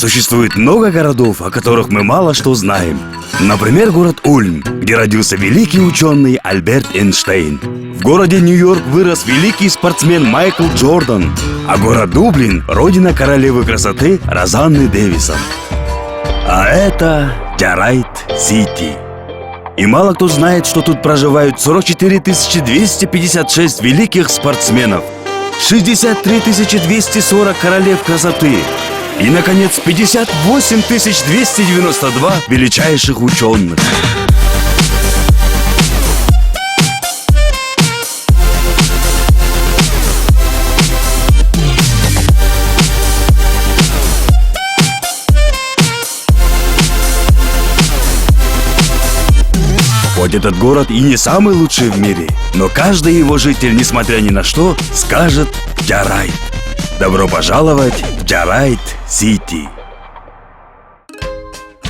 Существует много городов, о которых мы мало что знаем. Например, город Ульм, где родился великий ученый Альберт Эйнштейн. В городе Нью-Йорк вырос великий спортсмен Майкл Джордан. А город Дублин – родина королевы красоты Розанны Дэвисон. А это Джарайт-Сити. И мало кто знает, что тут проживают 44 256 великих спортсменов, 63 240 королев красоты и, наконец, 58 292 величайших ученых. Хоть этот город и не самый лучший в мире, но каждый его житель, несмотря ни на что, скажет «Джарайт». Добро пожаловать в Джарайт-Сити.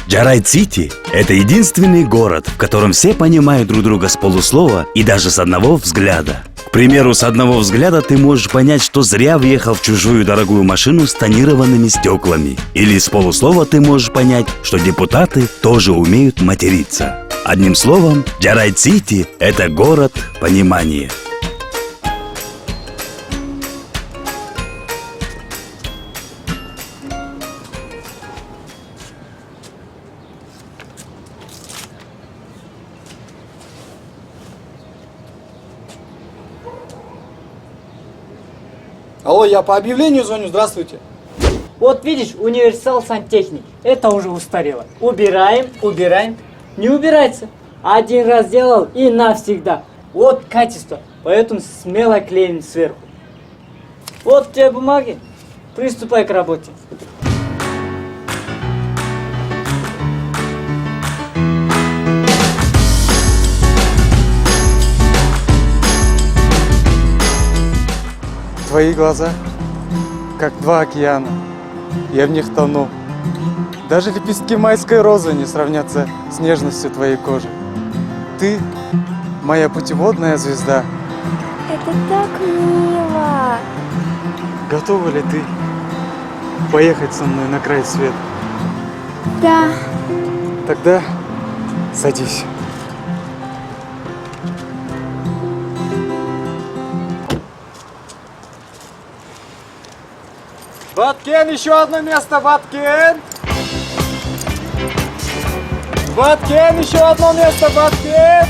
Джарайт-Сити – это единственный город, в котором все понимают друг друга с полуслова и даже с одного взгляда. К примеру, с одного взгляда ты можешь понять, что зря въехал в чужую дорогую машину с тонированными стеклами. Или с полуслова ты можешь понять, что депутаты тоже умеют материться. Одним словом, Джарайт-Сити – это город понимания. Алло, я по объявлению звоню, здравствуйте. Вот видишь, универсал сантехник. Это уже устарело. Убираем, убираем. Не убирается. Один раз сделал и навсегда. Вот качество. Поэтому смело клеим сверху. Вот тебе бумаги. Приступай к работе. Твои глаза, как два океана. Я в них тону. Даже лепестки майской розы не сравнятся с нежностью твоей кожи. Ты моя путеводная звезда. Это так мило. Готова ли ты поехать со мной на край света? Да. Тогда садись. Баткен, еще одно место, Баткен! Баткен, еще одно место, Баткен!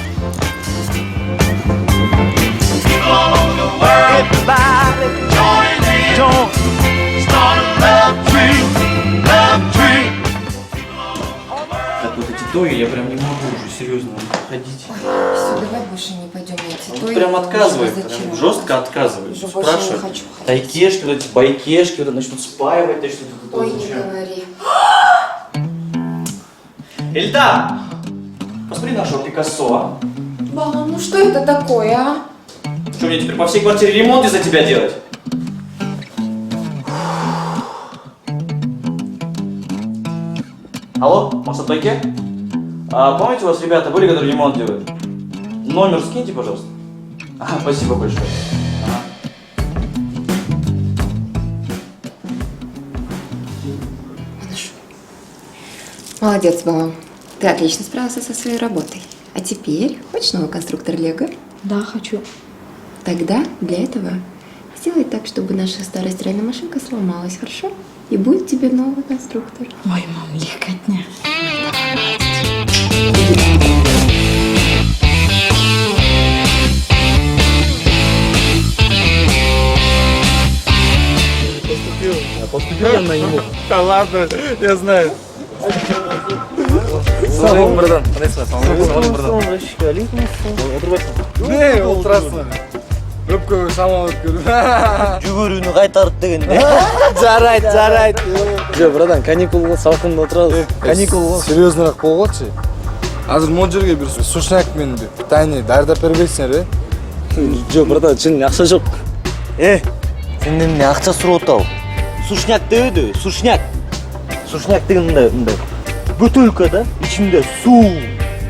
Так вот эти тои я прям не могу уже серьезно ходить. Все, давай больше не пойдем на эти Он тои. прям отказывает, Зачем? прям жестко отказывает. Уже больше не Спрашивает. хочу ходить. Тайкешки, вот эти байкешки, вот это начнут спаивать, то что тут. Ой, не говори. Эльдар! Посмотри нашего Пикассо, а? Мама, ну что это такое, а? Что, мне теперь по всей квартире ремонт из-за тебя делать? Алло, Максат Байке? Помните, у вас ребята были, которые ремонт делают? Номер скиньте, пожалуйста. Спасибо большое. Хорошо. Молодец, Баба. Ты отлично справился со своей работой. А теперь, хочешь новый конструктор Лего? Да, хочу. Тогда для этого сделай так, чтобы наша старая стиральная машинка сломалась, хорошо? И будет тебе новый конструктор. Ой, мам, легкотня. Поступил на него. Да ладно, я знаю. Салам, братан. Салам, братан. Не, олтырасың. Көпкө салам өткөрү. Жүгөрүүнү кайтарып дегенде. Жарайт. Жо, братан, каникулга салкында отурабыз. Каникул серьезныраак болгочу. Азыр могу жерге бир сушняк менен бир тайный дайырдап бербейсиңер, Жо, братан, чын акча жок. Сен эмне акча сурап атабы? Сушняк дебеди, сушняк. Сушняк деген мындай бөтөлкө да, ичинде суу.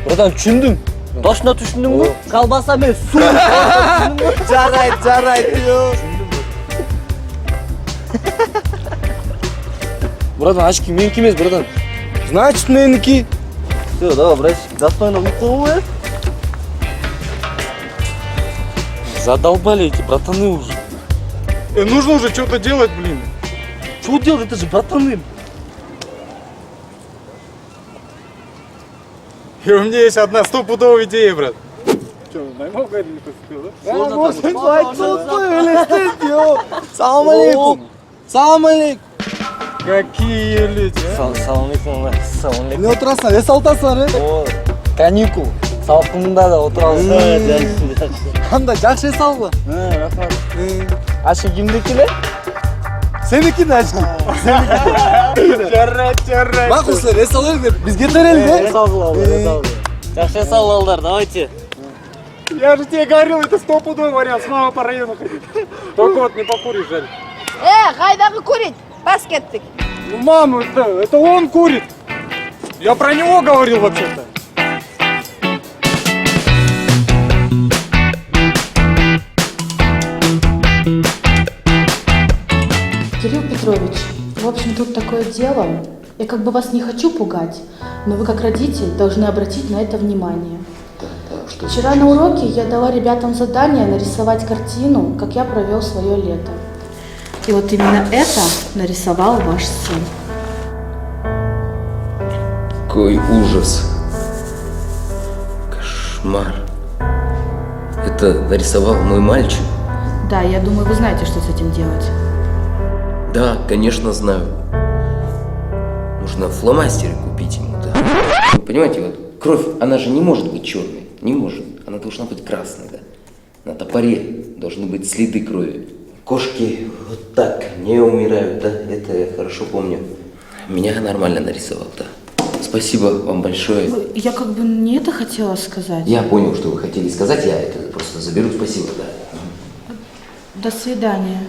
Братан, түшүндүм. Точно түшүндүңбү? Колбаса менен суу. Жарайт. Братан, очки меники емес, братан. Значит, меники. Все, давай, братчик, достойно выполнил. Задолбали эти братаны уже. Нужно уже что-то делать, блин. Что делать, это же братаны. И у меня есть одна стопудовая идея, брат. Что, наймал или не поступил, да? Салам алейкум. Салам алейкум. Какие люди, а? Салам алейкум. Салам алейкум. Не отырасың, алтасың, О, каникул. Салқында да отырамыз. Қандай жақсы салғы. Рахмат. Ашық кімдікі ле? Сенікі де ашық. Жаррайт. Мақұлсыздар, алайық деп бізге тәрелі, да? Жақсы салалдар, давайте. Я же тебе говорил, это стопудовый вариант, с мамой по району ходить. Только вот не покуришь, жаль. Қайдағы курить? Бас кеттік. Ну, мама, это он курит. Я про него говорил вообще-то. Кирилл Петрович, в общем, тут такое дело. Я как бы вас не хочу пугать, но вы как родитель должны обратить на это внимание. Вчера на уроке я дала ребятам задание нарисовать картину, как я провел свое лето. И вот именно это нарисовал ваш сын. Какой ужас. Кошмар. Это нарисовал мой мальчик? Да, я думаю, вы знаете, что с этим делать. Да, конечно, знаю. Нужно фломастеры купить ему, да. Вы понимаете, вот кровь, она же не может быть черной. Не может. Она должна быть красной, да. На топоре должны быть следы крови. Кошки вот так не умирают, да. Это я хорошо помню. Меня нормально нарисовал, да. Спасибо вам большое. Я как бы не это хотела сказать. Я понял, что вы хотели сказать, я это просто заберу. Спасибо, да. До свидания.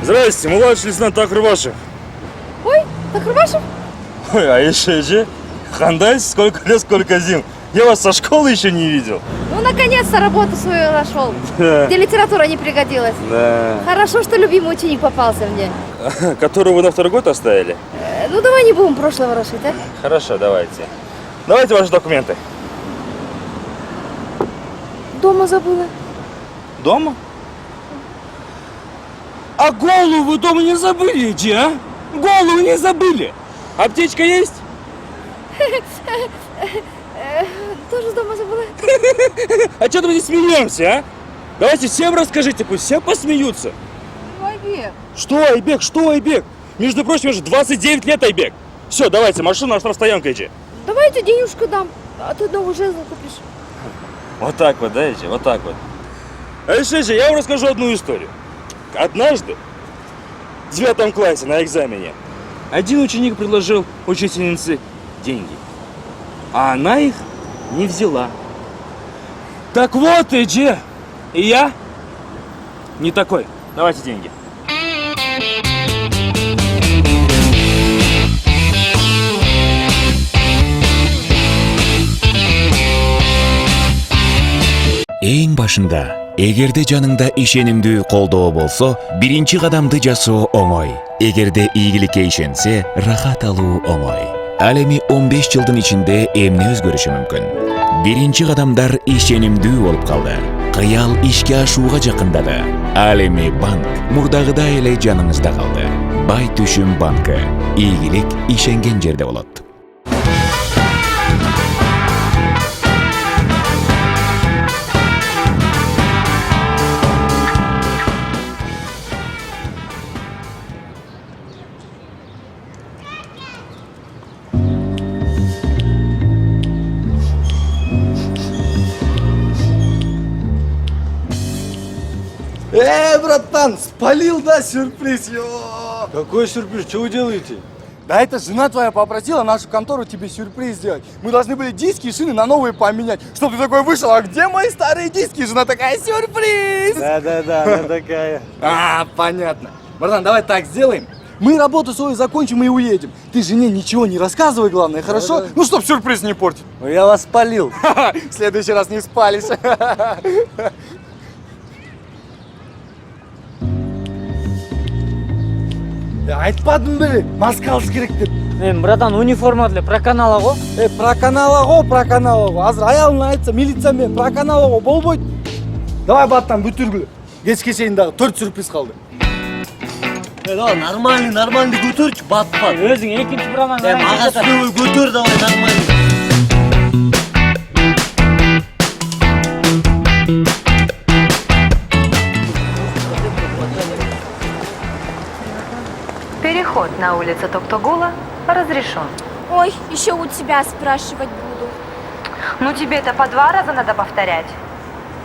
Здрасте, младший лейтенант Такрывашев. Ой, Такрывашев? Ой, а еще же, хандай, сколько лет, сколько зим. Я вас со школы еще не видел. Ну, наконец-то работу свою нашел. Да. Где литература не пригодилась. Да. Хорошо, что любимый ученик попался мне. Которую вы на второй год оставили? Ну, давай не будем прошлое ворошить, а? Хорошо, давайте. Давайте ваши документы. Дома забыла. Дома? А голову вы дома не забыли, Эдди, а? Голову не забыли. Аптечка есть? Тоже дома забыла. А что мы здесь смеемся, а? Давайте всем расскажите, пусть все посмеются. Айбек. Что, Айбек, что, Айбек? Между прочим, уже 29 лет, Айбек. Все, давайте, машину на штрафстоянку, Эдди. Давайте денежку дам, а ты новый жезл купишь. Вот так вот, да, Эдди, вот так вот. А еще, Эдди, я вам расскажу одну историю. Однажды, в 9 классе на экзамене, один ученик предложил учительнице деньги, а она их не взяла. Так вот, Эдди, и я не такой. Давайте деньги. Эң башында, эгерде жаныңда ишенимдүү колдоо болсо, биринчи кадамды жасоо оңой. Эгерде ийгиликке ишенсе, рахат алуу оңой. Ал эми 15 жылдын ичинде эмне өзгөрүшү мүмкүн? Биринчи кадамдар ишенимдүү болуп калды. Кыял ишке ашууга жакындады. Ал эми банк мурдагыдай эле жаныңызда калды. Бай түшүм банкы. Ийгилик ишенген жерде болот. Братан, спалил, да, сюрприз, Какой сюрприз? Что вы делаете? Да это жена твоя попросила нашу контору тебе сюрприз сделать. Мы должны были диски и шины на новые поменять. Чтоб ты такой вышел, а где мои старые диски? Жена такая, сюрприз! Да, она такая. А, понятно. Братан, давай так сделаем. Мы работу свою закончим и уедем. Ты жене ничего не рассказывай, главное, хорошо? Ну, чтоб сюрприз не портить. Ну, я вас спалил. В следующий раз не спались. Айтпадым беле, маска алыш керек деп. Братан, униформа для проканала го. Проканала. Азыр аялына айтса, милициямен проканала болбойт. Давай баттан бүтүргүлө. Кечке чейин дагы 4 сюрприз калды. Давай, нормальный көтөрчү, бат. Өзүң экинчи бураман. Мага сөй көтөр, давай, нормальный. Переход на улицу Токтогула разрешен. Ой, еще у тебя спрашивать буду. Ну тебе это по 2 раза надо повторять.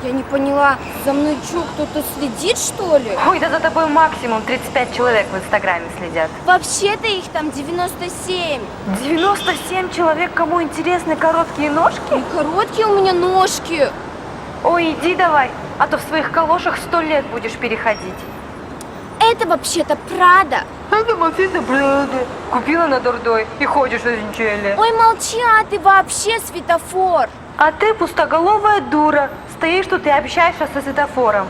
Я не поняла, за мной что, кто-то следит, что ли? Ой, да за тобой максимум 35 человек в Инстаграме следят. Вообще-то их там 97. 97 человек, кому интересны короткие ножки? Не короткие у меня ножки. Ой, иди давай, а то в своих калошах 100 лет будешь переходить. Это вообще-то Прада. Это вообще-то Прада. Купила на дурдой и ходишь в Винчелле. Ой, молчи, а ты вообще светофор. А ты пустоголовая дура. Стоишь тут и общаешься со светофором.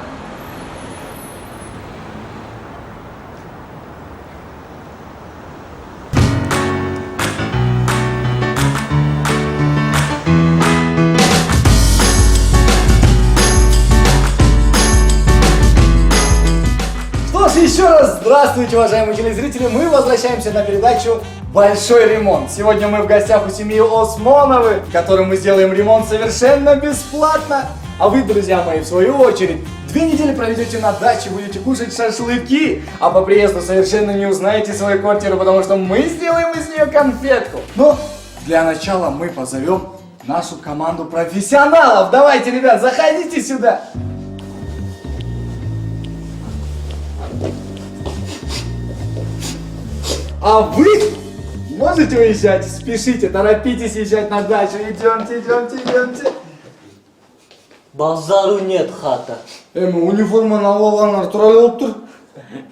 Что ж, еще раз здравствуйте, уважаемые телезрители. Мы возвращаемся на передачу «Большой ремонт». Сегодня мы в гостях у семьи Осмоновы, которым мы сделаем ремонт совершенно бесплатно. А вы, друзья мои, в свою очередь, 2 недели проведете на даче, будете кушать шашлыки, а по приезду совершенно не узнаете свою квартиру, потому что мы сделаем из нее конфетку. Но для начала мы позовем нашу команду профессионалов. Давайте, ребят, заходите сюда. А вы можете уезжать? Спешите, торопитесь езжать на дачу. Идемте. Базару нет, хата. Униформаны алып алгандар туралы болуп тур.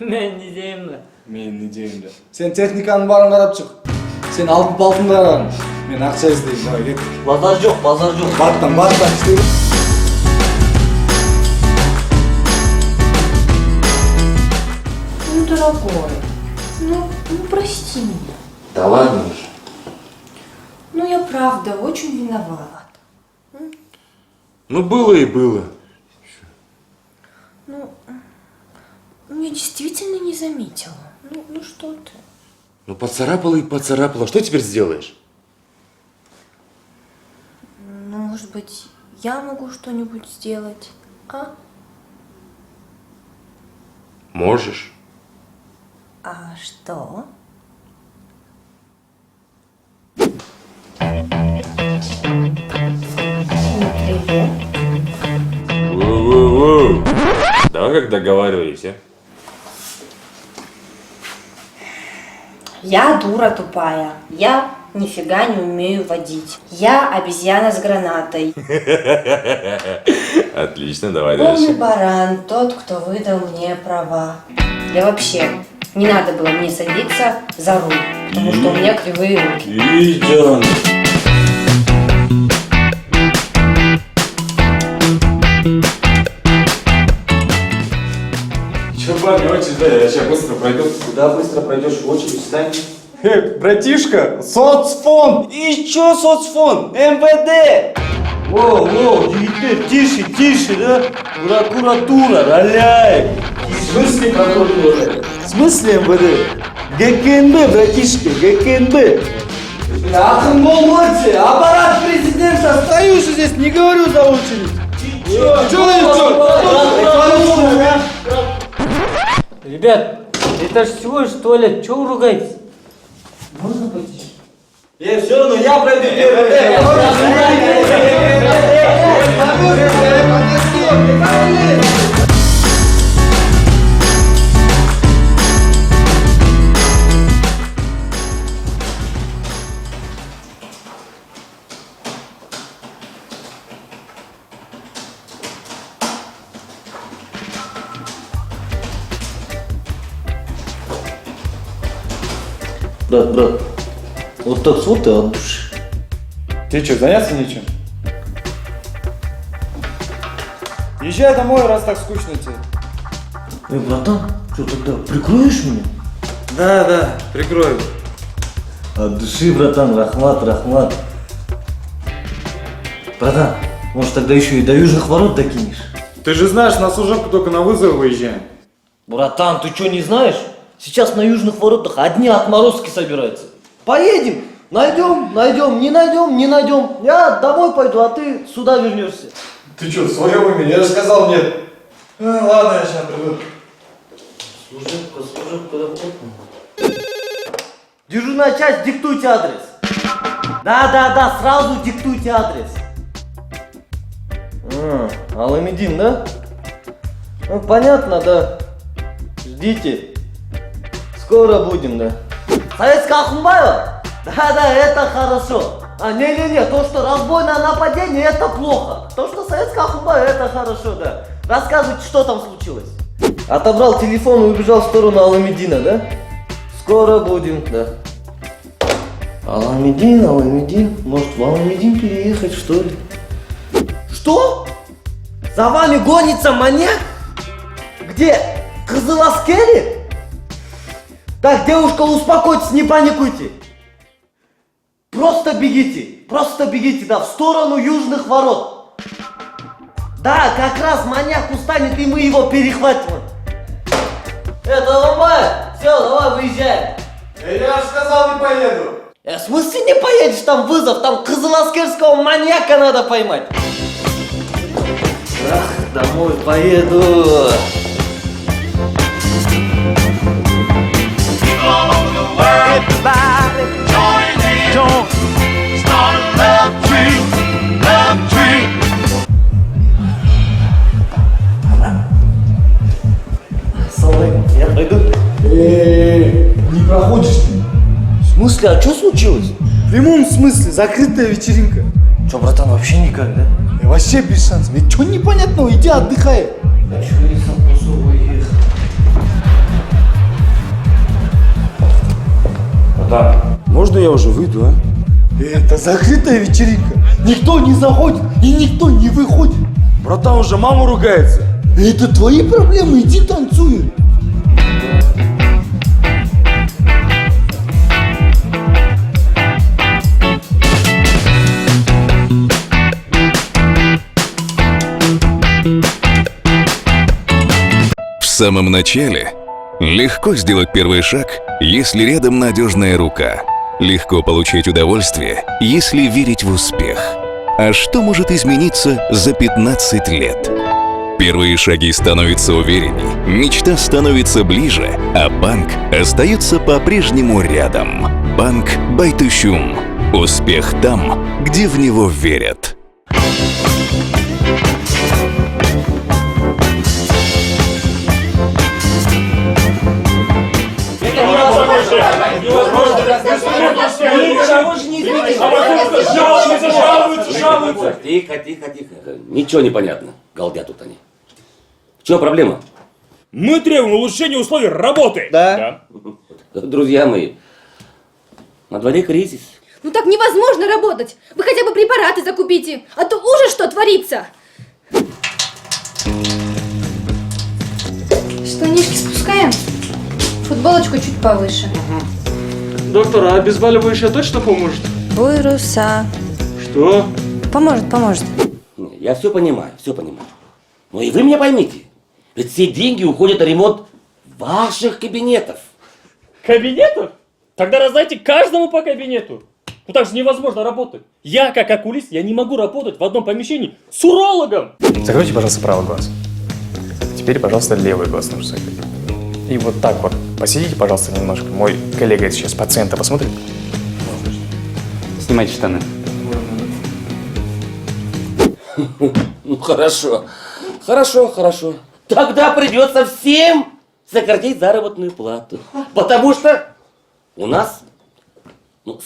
Мен не дейм да. Мен не дейм да. Сен техниканын баарын карап чык. Сен алтын палтынды караган. Мен акча издейм, давай кет. Базар жок. Баттан иштейм. Ну, дорогой, ну прости меня. Да ладно уже. Ну, я правда очень виновата. Ну, было и было. Ну, я действительно не заметила. Ну что ты? Ну, поцарапала и поцарапала. Что теперь сделаешь? Ну, может быть, я могу что-нибудь сделать, а? Можешь. А что? Привет. Воу-воу-воу. Давай как договаривались, а? Я дура тупая. Я нифига не умею водить. Я обезьяна с гранатой. Отлично, давай Полный дальше. баран, тот, кто выдал мне права. Да вообще, не надо было мне садиться за руль, потому что у меня кривые руки. Идем. Че, парни, очередь, да, я сейчас быстро пройду. Куда быстро пройдешь? В очередь встань. Братишка, соцфонд! И чё соцфонд? МВД! Воу, директор, тише, да? Прокуратура, роляет. В смысле прокуратура? В смысле МВД? ГКНБ, братишка, ГКНБ. Ахын болмойте, аппарат президента, стою же здесь, не говорю за очередь. Ребят, это ж всего лишь туалет, чего вы ругаетесь? Можно пойти? Все равно я пройду Брат, вот так вот и от души. Тебе что, заняться нечем? Езжай домой, раз так скучно тебе. Братан, что тогда, прикроешь меня? Да, прикрою. От души, братан, рахмат. Братан, может тогда еще и до Южных ворот докинешь? Ты же знаешь, на служебку только на вызов выезжаем. Братан, ты что, не знаешь? Сейчас на Южных воротах одни отморозки собираются. Поедем, найдем, не найдем. Я домой пойду, а ты сюда вернешься. Ты что, в своем уме? Я же сказал нет. Ладно, я сейчас приду. Служебка. Дежурная часть, диктуйте адрес. Да, сразу диктуйте адрес. Аламедин, да? Ну, понятно, да. Ждите. Скоро будем, да. Советская Ахунбаева? Да, это хорошо. Не, то, что разбойное нападение, это плохо. То, что Советская Ахунбаева, это хорошо, да. Рассказывайте, что там случилось. Отобрал телефон и убежал в сторону Аламедина, да? Скоро будем, да. Аламедин, может в Аламедин переехать, что ли? Что? За вами гонится маньяк? Где? Кызыласкери? Так, девушка, успокойтесь, не паникуйте. Просто бегите, да, в сторону Южных ворот. Да, как раз маньяк устанет, и мы его перехватим. Это ломает. Все, давай выезжаем. Я же сказал, не поеду. В смысле не поедешь, там вызов, там кызыласкерского маньяка надо поймать. Ах, домой поеду. Салам, я пойду. Не проходишь ты. В смысле, а что случилось? В прямом смысле, закрытая вечеринка. Че, братан, вообще никак, да? И вообще без шансов. Ведь что непонятного, иди отдыхай. А че я сам особо ехал? Да. Можно я уже выйду, а? Это закрытая вечеринка. Никто не заходит и никто не выходит. Братан уже мама ругается. Это твои проблемы, иди танцуй. В самом начале легко сделать первый шаг, если рядом надежная рука. Легко получать удовольствие, если верить в успех. А что может измениться за 15 лет? Первые шаги становятся уверенней, мечта становится ближе, а банк остается по-прежнему рядом. Банк Байтушюм. Успех там, где в него верят. Тихо. Ничего не понятно. Галдят тут они. В чем проблема? Мы требуем улучшения условий работы. Да. Друзья мои, на дворе кризис. Ну так невозможно работать. Вы хотя бы препараты закупите, а то ужас, что творится. Штанишки спускаем, футболочку чуть повыше. Доктор, а обезболивающее точно поможет? Буйруса. Что? Поможет. Я все понимаю. Но и вы меня поймите. Ведь все деньги уходят на ремонт ваших кабинетов. Кабинетов? Тогда раздайте каждому по кабинету. Ну так же невозможно работать. Я, как окулист, я не могу работать в одном помещении с урологом. Закройте, пожалуйста, правый глаз. Теперь, пожалуйста, левый глаз нужно закрыть. И вот так вот. Посидите, пожалуйста, немножко. Мой коллега сейчас пациента посмотрит. Снимайте штаны. Ну хорошо. Тогда придется всем сократить заработную плату. Потому что у нас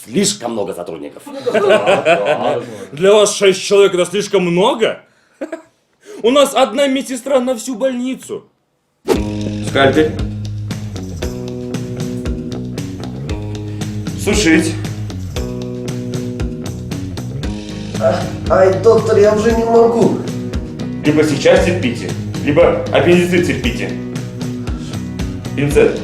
слишком много сотрудников. Для вас 6 человек это слишком много? У нас одна медсестра на всю больницу. Скальпель. Сушить. Ай, доктор, я уже не могу. Либо сейчас терпите, либо аппендицит терпите. Пинцет.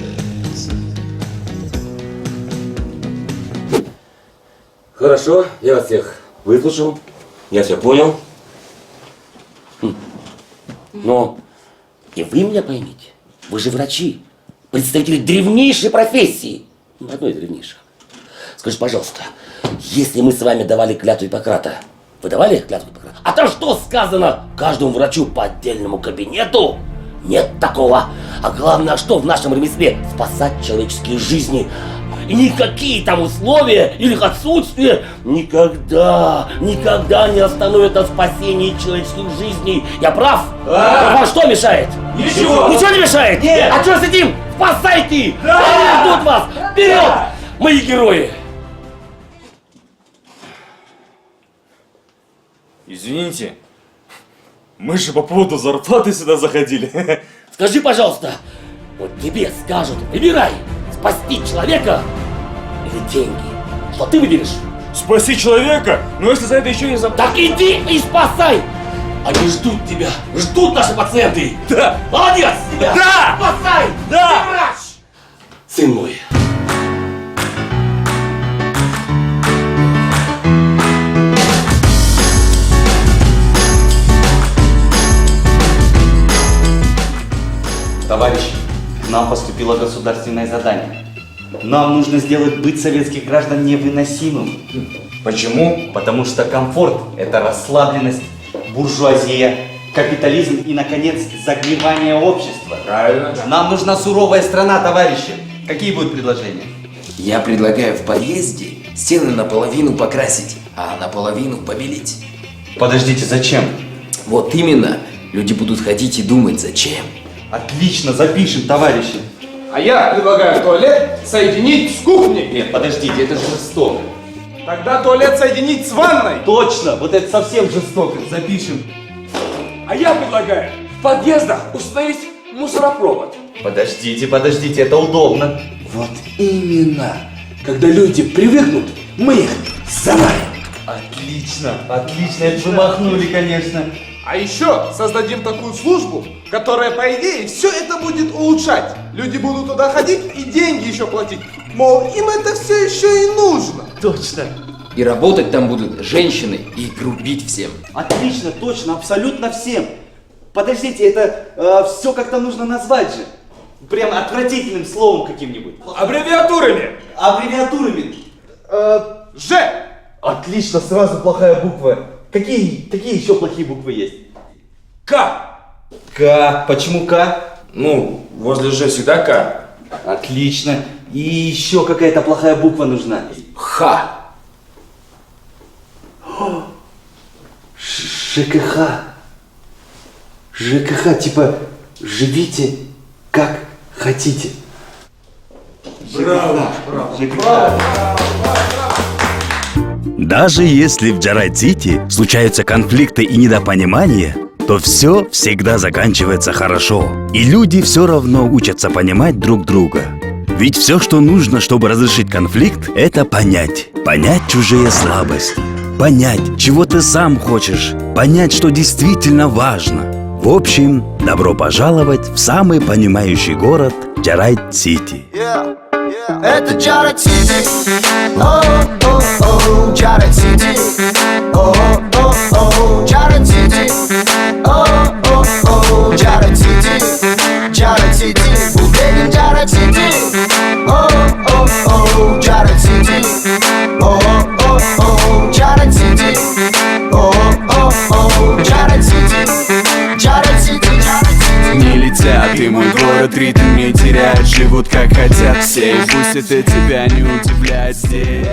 Хорошо, я вас всех выслушал, я все понял. Но и вы меня поймите, вы же врачи, представители древнейшей профессии. Одной из древнейших. Скажите, пожалуйста, если мы с вами давали клятву Гиппократа, вы давали клятву Гиппократа? А то что сказано каждому врачу по отдельному кабинету? Нет такого. А главное, что в нашем ремесле спасать человеческие жизни. И никакие там условия или их отсутствие никогда не остановят от спасения человеческих жизней. Я прав? Да. Вам что мешает? Ничего. Ничего не мешает? Нет. А что сидим? Спасайте! Да. Они ждут вас! Вперед! Да. Мои герои! Извините, мы же по поводу зарплаты сюда заходили. Скажи, пожалуйста, вот тебе скажут, выбирай, спасти человека или деньги. Что ты выберешь? Спаси человека? Но если за это еще и заплатить... Так иди и спасай! Они ждут тебя, ждут наши пациенты. Да! Молодец! Тебя! Да! Спасай! Да! Ты врач! Сын мой. Товарищи, к нам поступило государственное задание. Нам нужно сделать быт советских граждан невыносимым. Почему? Потому что комфорт – это расслабленность, буржуазия, капитализм и, наконец, загнивание общества. Правильно. Нам нужна суровая страна, товарищи. Какие будут предложения? Я предлагаю в подъезде стены наполовину покрасить, а наполовину побелить. Подождите, зачем? Вот именно. Люди будут ходить и думать, зачем. Отлично, запишем, товарищи. А я предлагаю туалет соединить с кухней. Нет, подождите, это жестоко. Тогда туалет соединить с ванной. Точно, вот это совсем жестоко. Запишем. А я предлагаю в подъездах установить мусоропровод. Подождите, это удобно. Вот именно. Когда люди привыкнут, мы их заманим. Отлично, это вы махнули, конечно. А еще создадим такую службу, которая, по идее, все это будет улучшать. Люди будут туда ходить и деньги еще платить. Мол, им это все еще и нужно. Точно. И работать там будут женщины и грубить всем. Отлично, точно, абсолютно всем. Подождите, это все как-то нужно назвать же. Прям отвратительным словом каким-нибудь. Аббревиатурами. Аббревиатурами. Ж. Отлично, сразу плохая буква. Какие еще плохие буквы есть? К. К. Почему К? Ну, возле Ж всегда К. Отлично. И еще какая-то плохая буква нужна. Х. ЖКХ. ЖКХ, типа живите как хотите. Браво. ЖКХ. Даже если в Джарайт-Сити случаются конфликты и недопонимания, то все всегда заканчивается хорошо. И люди все равно учатся понимать друг друга. Ведь все, что нужно, чтобы разрешить конфликт, это понять. Понять чужие слабости. Понять, чего ты сам хочешь. Понять, что действительно важно. В общем, добро пожаловать в самый понимающий город Джарайт-Сити. Это Джарайт-Сити. О-о-о, Джарайт-Сити. О-о-о, Джарайт-Сити. О-о-о, Джарайт-Сити. Джарайт-Сити. Уверен, Джарайт-Сити. О-о-о, Джарайт-Сити. О-о-о, Джарайт-Сити. О-о-о, Джарайт-Сити. Джарайт-Сити. Не летят, и мой город ритм не теряет. Живут как хотят все, и пусть это тебя не удивляет здесь.